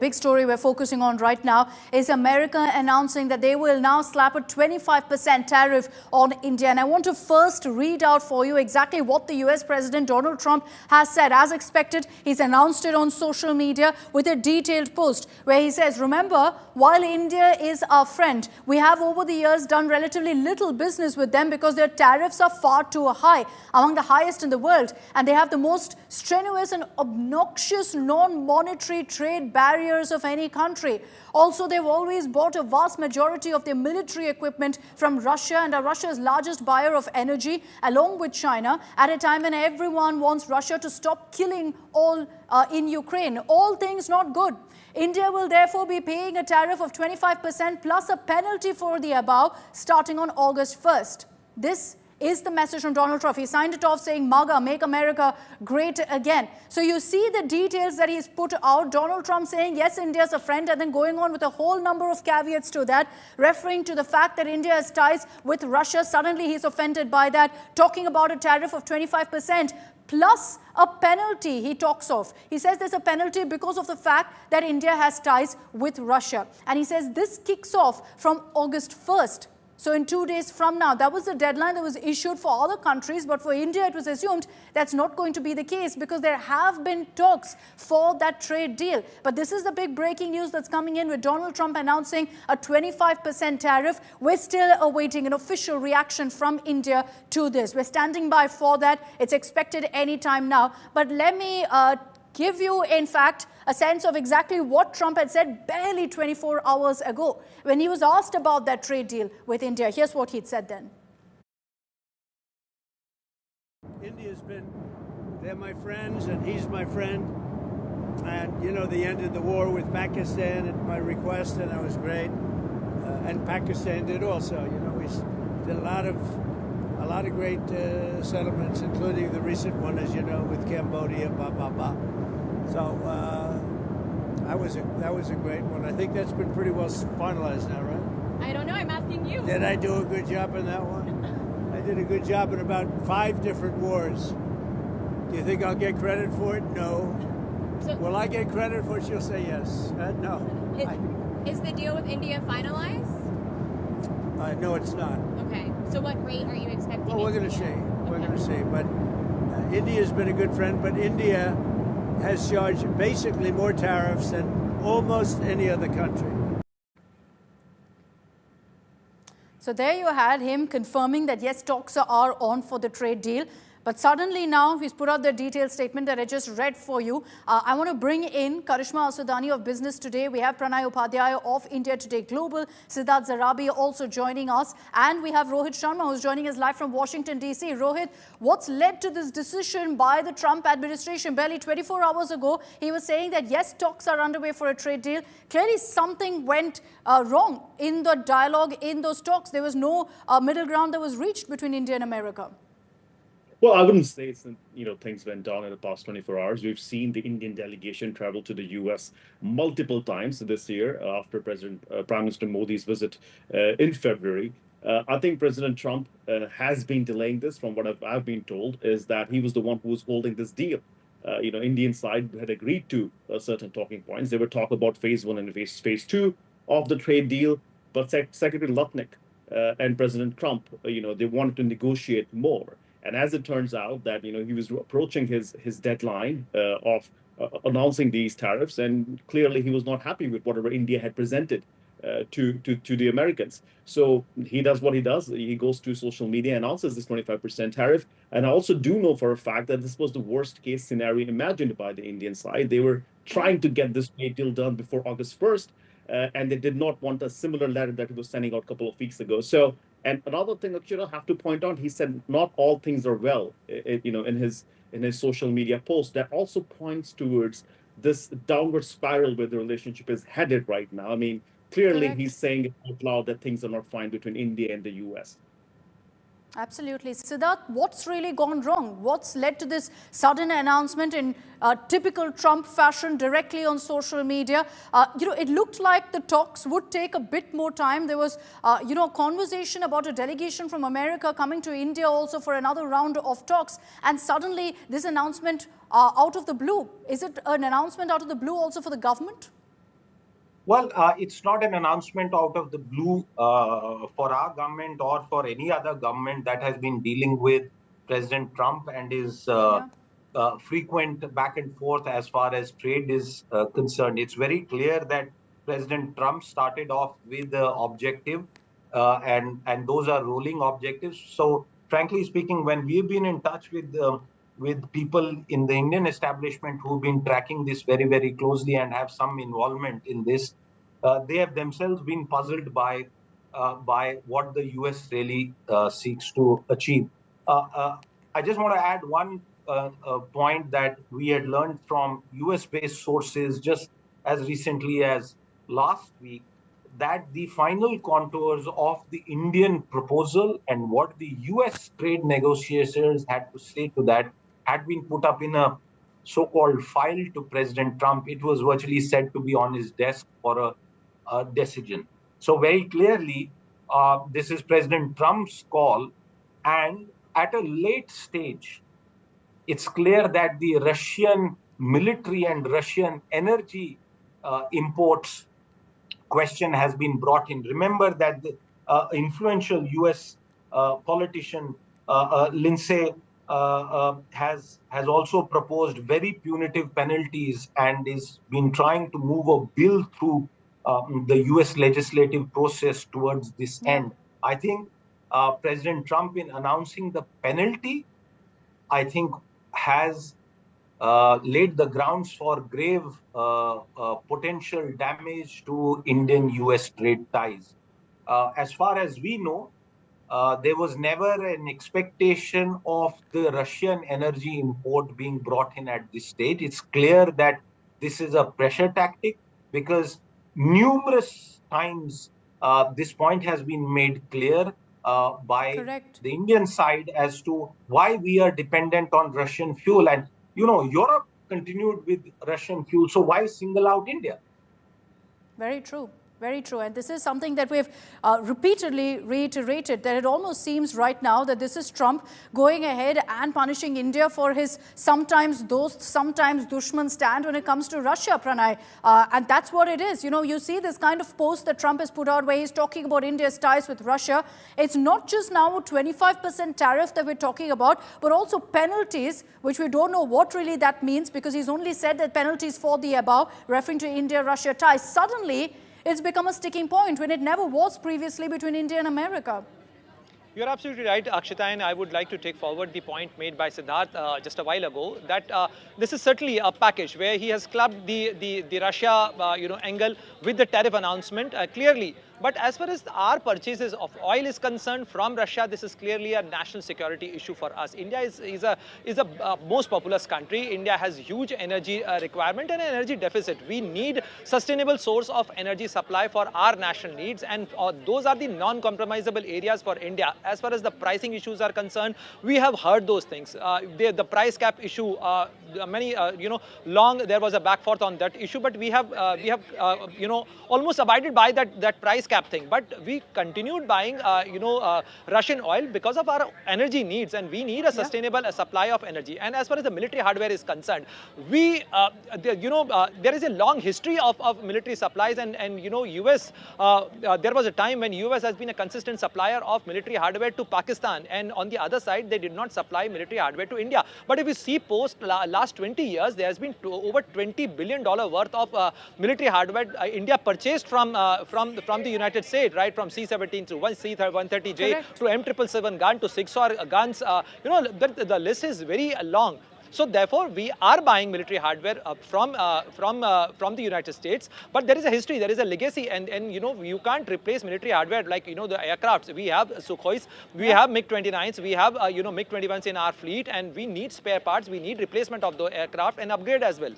Big story we're focusing on right now is America announcing that they will now slap a 25% tariff on India. And I want to first read out for you exactly what the US President Donald Trump has said. As expected, he's announced it on social media with a detailed post where he says, remember, while India is our friend, we have over the years done relatively little business with them because their tariffs are far too high, among the highest in the world. And they have the most strenuous and obnoxious non-monetary trade barriers of any country. Also, they've always bought a vast majority of their military equipment from Russia and are Russia's largest buyer of energy, along with China, at a time when everyone wants Russia to stop killing all in Ukraine. All things not good. India will therefore be paying a tariff of 25% plus a penalty for the above starting on August 1st. This is the message from Donald Trump. He signed it off saying, MAGA, make America great again. So you see the details that he's put out. Donald Trump saying, yes, India's a friend, and then going on with a whole number of caveats to that, referring to the fact that India has ties with Russia. Suddenly he's offended by that, talking about a tariff of 25%. Plus a penalty he talks of. He says there's a penalty because of the fact that India has ties with Russia. And he says this kicks off from August 1st. So in 2 days from now, that was the deadline that was issued for other countries. But for India, it was assumed that's not going to be the case because there have been talks for that trade deal. But this is the big breaking news that's coming in with Donald Trump announcing a 25% tariff. We're still awaiting an official reaction from India to this. We're standing by for that. It's expected any time now. But let me give you, in fact, a sense of exactly what Trump had said barely 24 hours ago when he was asked about that trade deal with India. Here's what he'd said then. India's they're my friends and he's my friend. And, you know, they ended the war with Pakistan at my request, and that was great. And Pakistan did also. You know, we did a lot of great settlements, including the recent one, as you know, with Cambodia, So that was a great one. I think that's been pretty well finalized now, right? I don't know. I'm asking you. Did I do a good job in that one? I did a good job in about 5 different wars. Do you think I'll get credit for it? No. So, will I get credit for it? She'll say yes. No. Is the deal with India finalized? No, it's not. Okay. So what rate are you expecting? Well, we're going to see. We're going to see. But India's been a good friend. But India has charged basically more tariffs than almost any other country. So there you had him confirming that, yes, talks are on for the trade deal. But suddenly now he's put out the detailed statement that I just read for you. I want to bring in Karishma Asudani of Business Today. We have Pranay Upadhyay of India Today Global. Siddharth Zarabi also joining us. And we have Rohit Sharma who's joining us live from Washington, D.C. Rohit, what's led to this decision by the Trump administration? Barely 24 hours ago, he was saying that, yes, talks are underway for a trade deal. Clearly something went wrong in the dialogue, in those talks. There was no middle ground that was reached between India and America. Well, I wouldn't say it's, things went down in the past 24 hours. We've seen the Indian delegation travel to the U.S. multiple times this year after Prime Minister Modi's visit in February. I think President Trump has been delaying this. From what I've been told, is that he was the one who was holding this deal. Indian side had agreed to certain talking points. They would talk about phase 1 and phase 2 of the trade deal, but Secretary Lutnick and President Trump, they wanted to negotiate more. And as it turns out that, he was approaching his deadline of announcing these tariffs, and clearly he was not happy with whatever India had presented to the Americans. So he does what he does. He goes to social media, announces this 25% tariff. And I also do know for a fact that this was the worst case scenario imagined by the Indian side. They were trying to get this trade deal done before August 1st. And they did not want a similar letter that he was sending out a couple of weeks ago. So, and another thing that I have to point out, he said not all things are well, in his social media post. That also points towards this downward spiral where the relationship is headed right now. I mean, clearly Correct. He's saying out loud that things are not fine between India and the U.S. Absolutely. Siddharth, what's really gone wrong? What's led to this sudden announcement in typical Trump fashion directly on social media? It looked like the talks would take a bit more time. There was, a conversation about a delegation from America coming to India also for another round of talks. And suddenly this announcement out of the blue. Is it an announcement out of the blue also for the government? Well, it's not an announcement out of the blue for our government or for any other government that has been dealing with President Trump and his Yeah. frequent back and forth as far as trade is concerned. It's very clear that President Trump started off with the objective, and those are rolling objectives. So, frankly speaking, when we've been in touch with people in the Indian establishment who've been tracking this very, very closely and have some involvement in this, they have themselves been puzzled by what the US really seeks to achieve. I just want to add one point that we had learned from US-based sources just as recently as last week, that the final contours of the Indian proposal and what the US trade negotiators had to say to that had been put up in a so-called file to President Trump. It was virtually said to be on his desk for a decision. So very clearly, this is President Trump's call, and at a late stage, it's clear that the Russian military and Russian energy imports question has been brought in. Remember that the influential US politician Lindsay has also proposed very punitive penalties and is been trying to move a bill through the US legislative process towards this end. I think President Trump, in announcing the penalty, I think has laid the grounds for grave potential damage to Indian-US trade ties. As far as we know, there was never an expectation of the Russian energy import being brought in at this stage. It's clear that this is a pressure tactic because numerous times this point has been made clear by Correct. the Indian side as to why we are dependent on Russian fuel. And, Europe continued with Russian fuel. So why single out India? Very true. Very true. And this is something that we've repeatedly reiterated, that it almost seems right now that this is Trump going ahead and punishing India for his sometimes dost, sometimes dushman stand when it comes to Russia, Pranay. And that's what it is. You see this kind of post that Trump has put out where he's talking about India's ties with Russia. It's not just now a 25% tariff that we're talking about, but also penalties, which we don't know what really that means because he's only said that penalties for the above, referring to India-Russia ties. Suddenly, it's become a sticking point when it never was previously between India and America. You're absolutely right, Akshita, and I would like to take forward the point made by Siddharth just a while ago that this is certainly a package where he has clubbed the Russia angle with the tariff announcement clearly. But as far as our purchases of oil is concerned from Russia, this is clearly a national security issue for us. India is a most populous country. India has huge energy requirement and energy deficit. We need sustainable source of energy supply for our national needs, and those are the non-compromisable areas for India. As far as the pricing issues are concerned, we have heard those things. The price cap issue, long there was a back forth on that issue, but we have almost abided by that price cap thing, but we continued buying Russian oil because of our energy needs, and we need a sustainable supply of energy. And as far as the military hardware is concerned, we there is a long history of military supplies, and US there was a time when US has been a consistent supplier of military hardware to Pakistan, and on the other side they did not supply military hardware to India. But if you see post last 20 years, there has been over $20 billion worth of military hardware India purchased from the United States, right, from C-17 to C-130J to M777 gun to 6 guns. The list is very long. So therefore, we are buying military hardware from the United States. But there is a history, there is a legacy, and you can't replace military hardware like the aircrafts. We have Sukhois, we have MiG-29s, we have MiG-21s in our fleet, and we need spare parts, we need replacement of the aircraft and upgrade as well.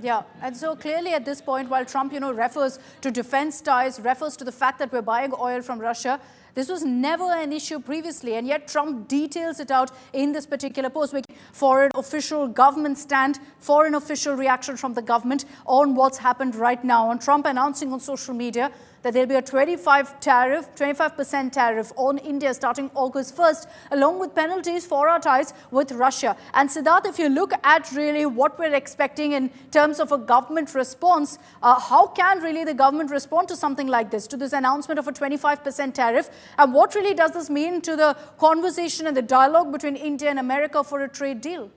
Yeah, and so clearly at this point, while Trump, refers to defense ties, refers to the fact that we're buying oil from Russia, this was never an issue previously, and yet Trump details it out in this particular post. Foreign official government stand, foreign official reaction from the government on what's happened right now, on Trump announcing on social media that there'll be a 25% tariff on India starting August 1st, along with penalties for our ties with Russia. And Siddharth, if you look at really what we're expecting in terms of a government response, how can really the government respond to something like this, to this announcement of a 25% tariff? And what really does this mean to the conversation and the dialogue between India and America for a trade deal?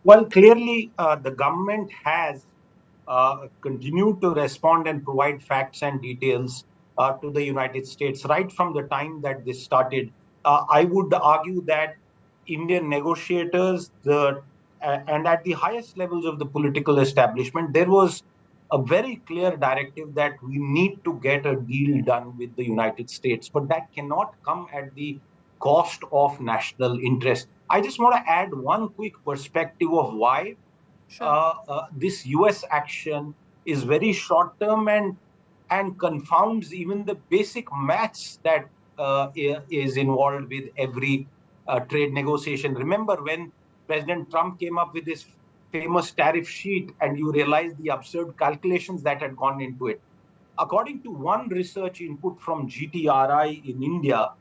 Well, clearly, the government has continued to respond and provide facts and details to the United States right from the time that this started. I would argue that Indian negotiators and at the highest levels of the political establishment, there was a very clear directive that we need to get a deal done with the United States, but that cannot come at the cost of national interest. I just want to add one quick perspective of why this US action is very short term and confounds even the basic maths that is involved with every trade negotiation. Remember when President Trump came up with this famous tariff sheet and you realize the absurd calculations that had gone into it. According to one research input from GTRI in India,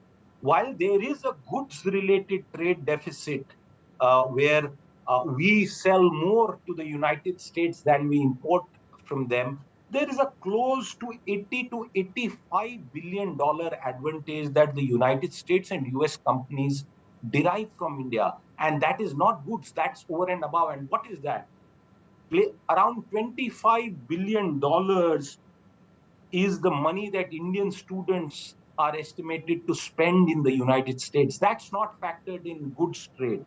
while there is a goods-related trade deficit where we sell more to the United States than we import from them, there is a close to $80 to $85 billion advantage that the United States and US companies derive from India. And that is not goods, that's over and above. And what is that? Around $25 billion is the money that Indian students are estimated to spend in the United States. That's not factored in goods trade.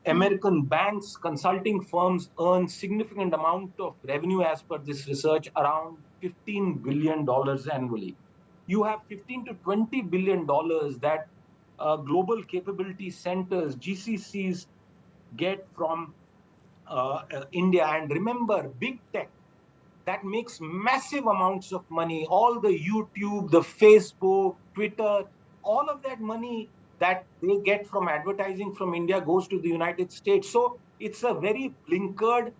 American banks, consulting firms earn significant amount of revenue as per this research, around $15 billion annually. You have $15 to $20 billion that global capability centers, GCCs, get from India. And remember, big tech, that makes massive amounts of money. All the YouTube, the Facebook, Twitter, all of that money that they get from advertising from India goes to the United States. So it's a very blinkered,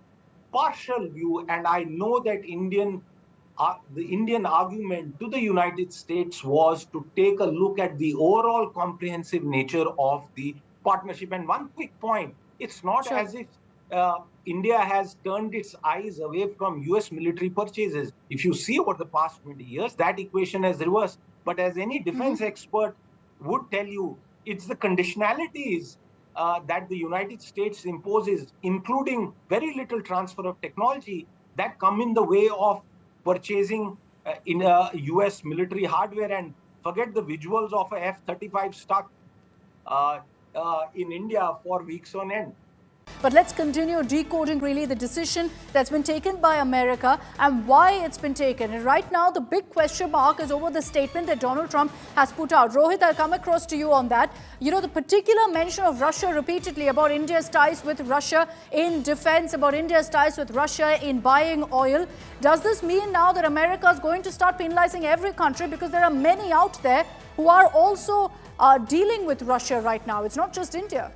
partial view. And I know that the Indian argument to the United States was to take a look at the overall comprehensive nature of the partnership. And one quick point, it's not as if India has turned its eyes away from US military purchases. If you see over the past 20 years, that equation has reversed. But as any defense expert would tell you, it's the conditionalities that the United States imposes, including very little transfer of technology, that come in the way of purchasing in US military hardware. And forget the visuals of a F-35 stuck in India for weeks on end. But let's continue decoding really the decision that's been taken by America and why it's been taken. And right now, the big question mark is over the statement that Donald Trump has put out. Rohit, I'll come across to you on that. You know, the particular mention of Russia repeatedly, about India's ties with Russia in defense, about India's ties with Russia in buying oil. Does this mean now that America is going to start penalizing every country, because there are many out there who are also dealing with Russia right now? It's not just India.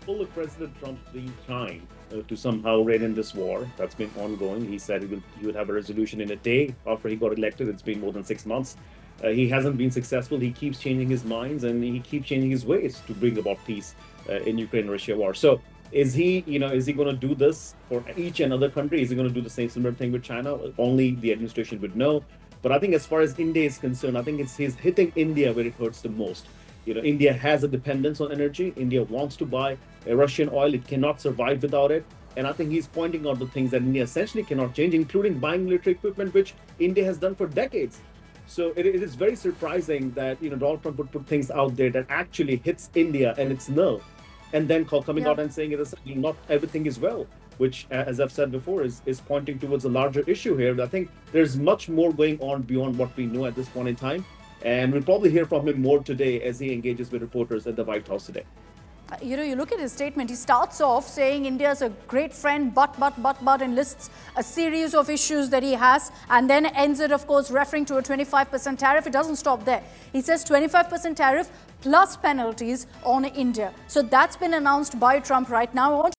Well, look, President Trump's been trying to somehow rein in this war that's been ongoing. He said he would have a resolution in a day after he got elected. It's been more than 6 months. He hasn't been successful. He keeps changing his minds and he keeps changing his ways to bring about peace in Ukraine-Russia war. So is he going to do this for each and other country? Is he going to do the same similar thing with China? Only the administration would know. But I think as far as India is concerned, I think he's hitting India where it hurts the most. You know, India has a dependence on energy. India wants to buy Russian oil. It cannot survive without it. And I think he's pointing out the things that India essentially cannot change, including buying military equipment, which India has done for decades. So it is very surprising that, you know, Donald Trump would put things out there that actually hits India and its nerve, and then coming out and saying not everything is well, which, as I've said before, is pointing towards a larger issue here. I think there's much more going on beyond what we know at this point in time. And we'll probably hear from him more today as he engages with reporters at the White House today. You know, you look at his statement, he starts off saying India's a great friend, but, and lists a series of issues that he has, and then ends it, of course, referring to a 25% tariff. It doesn't stop there. He says 25% tariff plus penalties on India. So that's been announced by Trump right now.